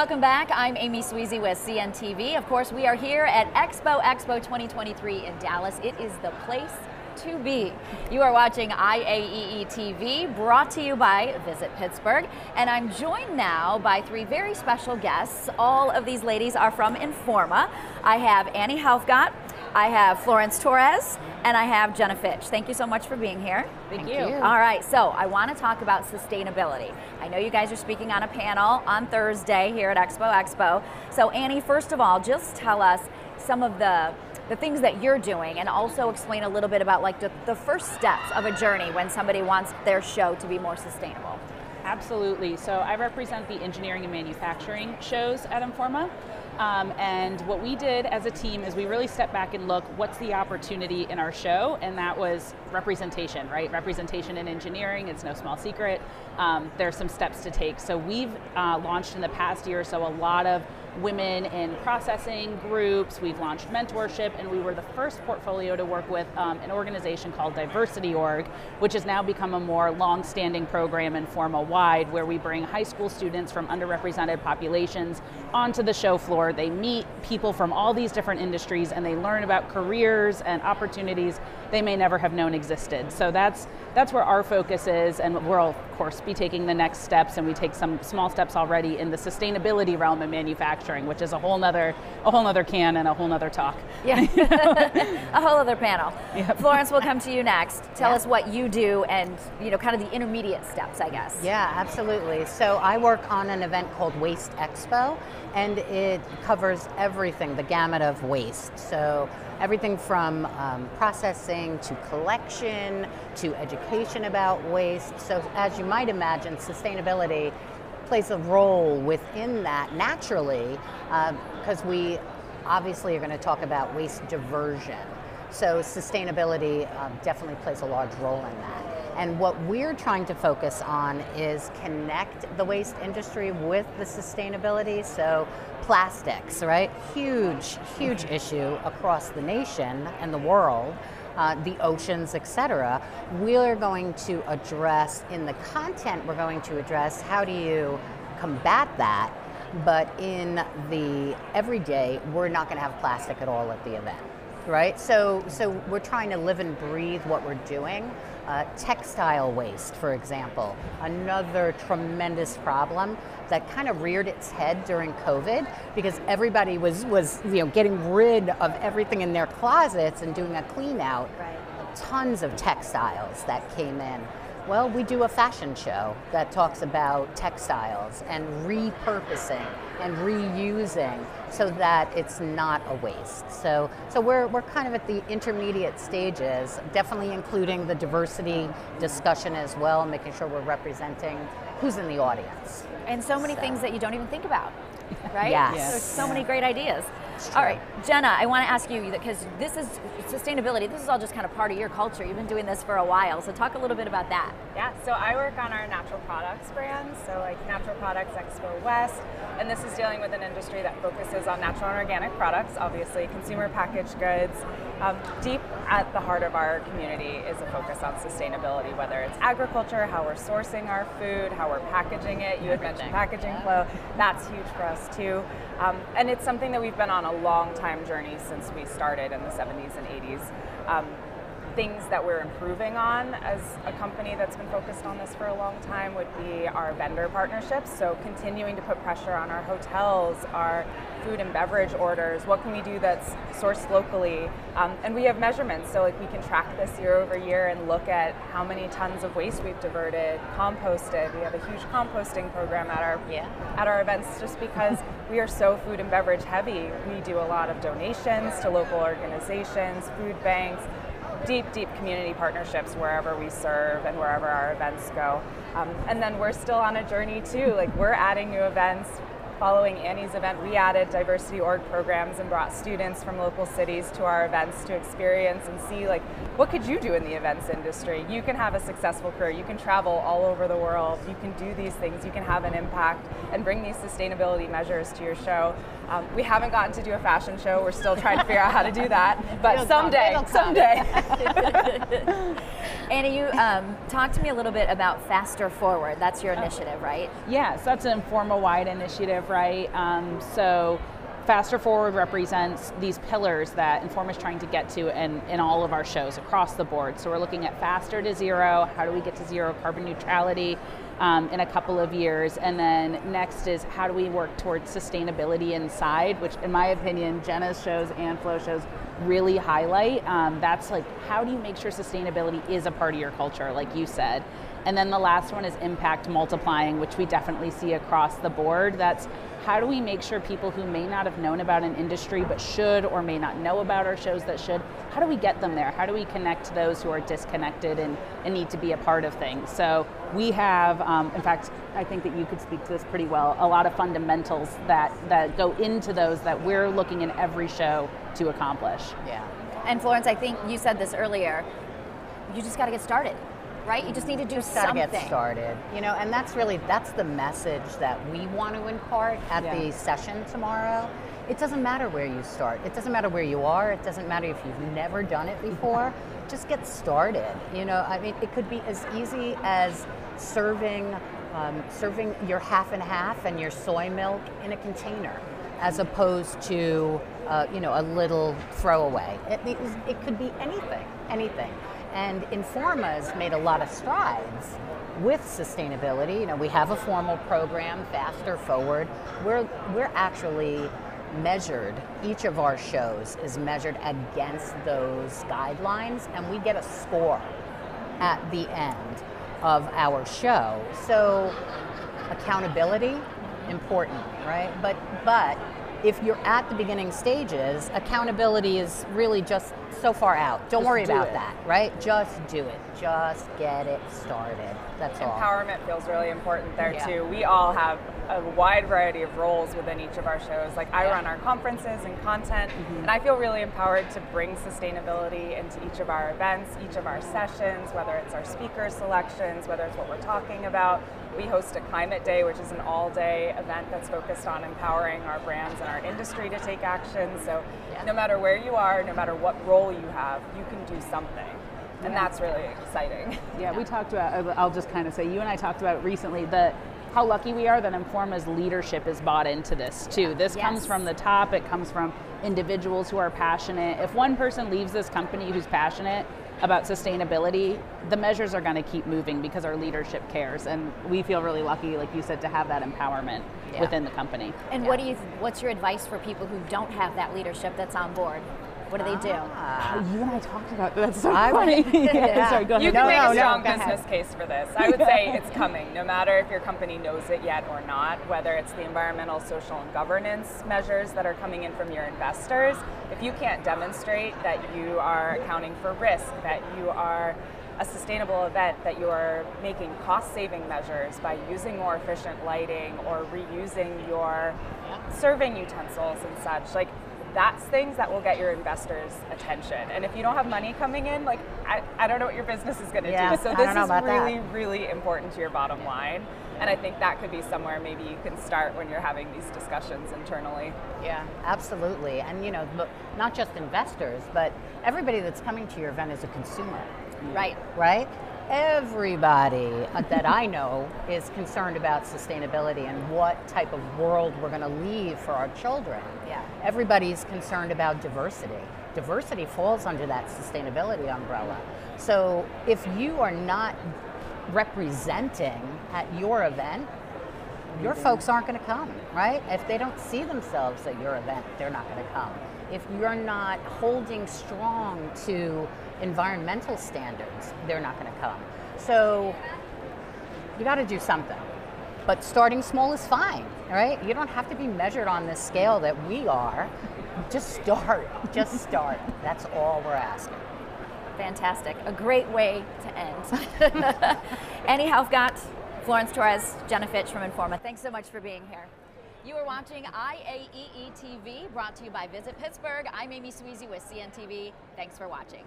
Welcome back. I'm Amy Sweezy with CNTV. Of course, we are here at Expo 2023 in Dallas. It is the place to be. You are watching IAEE-TV, brought to you by Visit Pittsburgh. And I'm joined now by three very special guests. All of these ladies are from Informa. I have Annie Helfgott, I have Florence Torres, and I have Jenna Fitch. Thank you so much for being here. Thank you. All right, so I want to talk about sustainability. I know you guys are speaking on a panel on Thursday here at Expo. So Annie, first of all, just tell us some of the things that you're doing, and also explain a little bit about like the first steps of a journey when somebody wants their show to be more sustainable. Absolutely. So I represent the engineering and manufacturing shows at Informa. And what we did as a team is we really stepped back and look, what's the opportunity in our show? And that was representation, right? Representation in engineering, it's no small secret. There's some steps to take. So we've launched in the past year or so a lot of women in processing groups. We've launched mentorship, and we were the first portfolio to work with an organization called Diversity Org, which has now become a more long-standing program Informa-wide, where we bring high school students from underrepresented populations onto the show floor. They meet people from all these different industries, and they learn about careers and opportunities they may never have known existed. So that's where our focus is, and we'll of course be taking the next steps, and we take some small steps already in the sustainability realm of manufacturing, which is a whole nother can and a whole nother talk. Yeah, a whole other panel. Yep. Florence, we'll come to you next. Tell us what you do and kind of the intermediate steps, I guess. Yeah, absolutely. So I work on an event called Waste Expo, and it covers everything, the gamut of waste. So everything from processing to collection to education about waste. So as you might imagine, sustainability plays a role within that naturally, because we obviously are going to talk about waste diversion. So sustainability definitely plays a large role in that. And what we're trying to focus on is connect the waste industry with the sustainability. So plastics, right? Huge issue across the nation and the world, the oceans, etc. We're going to address, in the content, we're going to address how do you combat that, but in the everyday, we're not going to have plastic at all at the event. Right, so we're trying to live and breathe what we're doing. Textile waste, for example, another tremendous problem that kind of reared its head during COVID, because everybody was getting rid of everything in their closets and doing a clean out. Right. Tons of textiles that came in. Well, we do a fashion show that talks about textiles and repurposing and reusing so that it's not a waste. So we're kind of at the intermediate stages, definitely including the diversity discussion as well, making sure we're representing who's in the audience. And so many things that you don't even think about, right? Yes. There's so many great ideas. All right, Jenna, I want to ask you, because this is sustainability, this is all just kind of part of your culture. You've been doing this for a while, so talk a little bit about that. Yeah, so I work on our natural products brand, so like Natural Products Expo West, and this is dealing with an industry that focuses on natural and organic products, obviously consumer packaged goods. Deep at the heart of our community is a focus on sustainability, whether it's agriculture, how we're sourcing our food, how we're packaging it. You had mentioned packaging flow, that's huge for us too. And it's something that we've been on a long time journey since we started in the 70s and 80s. Things that we're improving on as a company that's been focused on this for a long time would be our vendor partnerships. So continuing to put pressure on our hotels, our food and beverage orders. What can we do that's sourced locally? And we have measurements, so like we can track this year over year and look at how many tons of waste we've diverted, composted. We have a huge composting program at our events, just because we are so food and beverage heavy. We do a lot of donations to local organizations, food banks, deep community partnerships wherever we serve and wherever our events go. And then we're still on a journey too, like we're adding new events. Following Annie's event, we added diversity org programs and brought students from local cities to our events to experience and see like, what could you do in the events industry? You can have a successful career, you can travel all over the world, you can do these things, you can have an impact and bring these sustainability measures to your show. We haven't gotten to do a fashion show, we're still trying to figure out how to do that, but someday. Annie, you talk to me a little bit about Faster Forward. That's your initiative, right? Yes, that's an Informa-wide initiative right? So Faster Forward represents these pillars that Informa is trying to get to in all of our shows across the board. So we're looking at faster to zero, how do we get to zero carbon neutrality in a couple of years, and then next is how do we work towards sustainability inside, which in my opinion, Jenna's shows and Flo shows really highlight. That's like, how do you make sure sustainability is a part of your culture, like you said? And then the last one is impact multiplying, which we definitely see across the board. That's how do we make sure people who may not have known about an industry but should, or may not know about our shows that should, how do we get them there? How do we connect those who are disconnected and need to be a part of things? So we have, in fact, I think that you could speak to this pretty well, a lot of fundamentals that go into those that we're looking in every show to accomplish. Yeah. And Florence, I think you said this earlier, you just got to get started. Right? You just need to do something. Got to get started. You know, and that's the message that we want to impart at the session tomorrow. It doesn't matter where you start. It doesn't matter where you are. It doesn't matter if you've never done it before. Just get started. You know, I mean, it could be as easy as serving your half and half and your soy milk in a container, as opposed to a little throwaway. It could be anything. And Informa's made a lot of strides with sustainability. You know, we have a formal program, Faster Forward. We're actually measured, each of our shows is measured against those guidelines, and we get a score at the end of our show. So accountability, important, right? But if you're at the beginning stages, accountability is really just so far out. Don't worry about that, right? Just do it. Just get it started. That's all. Empowerment feels really important there too. We all have a wide variety of roles within each of our shows. Like I run our conferences and content, and I feel really empowered to bring sustainability into each of our events, each of our sessions, whether it's our speaker selections, whether it's what we're talking about. We host a Climate Day, which is an all-day event that's focused on empowering our brands and our industry to take action. So no matter where you are, no matter what role you have, you can do something. And that's really exciting. Yeah, we talked about, I'll just kind of say, you and I talked about recently how lucky we are that Informa's leadership is bought into this too. This comes from the top, it comes from individuals who are passionate. If one person leaves this company who's passionate about sustainability, the measures are going to keep moving because our leadership cares, and we feel really lucky, like you said, to have that empowerment within the company. And what's your advice for people who don't have that leadership that's on board? What do they do? You and I talked about that. That's so funny. Sorry, go ahead. You can make a strong business case for this. I would say it's coming, no matter if your company knows it yet or not, whether it's the environmental, social, and governance measures that are coming in from your investors. If you can't demonstrate that you are accounting for risk, that you are a sustainable event, that you are making cost-saving measures by using more efficient lighting or reusing your serving utensils and such, like, that's things that will get your investors' attention. And if you don't have money coming in, like, I don't know what your business is going to do. So this is really, really important to your bottom line. And I think that could be somewhere maybe you can start when you're having these discussions internally. Yeah, absolutely. And you know, not just investors, but everybody that's coming to your event is a consumer. Right? Everybody that I know is concerned about sustainability and what type of world we're going to leave for our children. Everybody's concerned about diversity. Diversity falls under that sustainability umbrella. So if you are not representing at your event, your folks aren't going to come, right? If they don't see themselves at your event, they're not going to come. If you're not holding strong to environmental standards, they're not going to come. So you got to do something. But starting small is fine, right? You don't have to be measured on this scale that we are. Just start. Just start. That's all we're asking. Fantastic. A great way to end. Anyhow, I've got Florence Torres, Jenna Fitch from Informa. Thanks so much for being here. You are watching IAEE-TV, brought to you by Visit Pittsburgh. I'm Amy Sweezy with CNTV. Thanks for watching.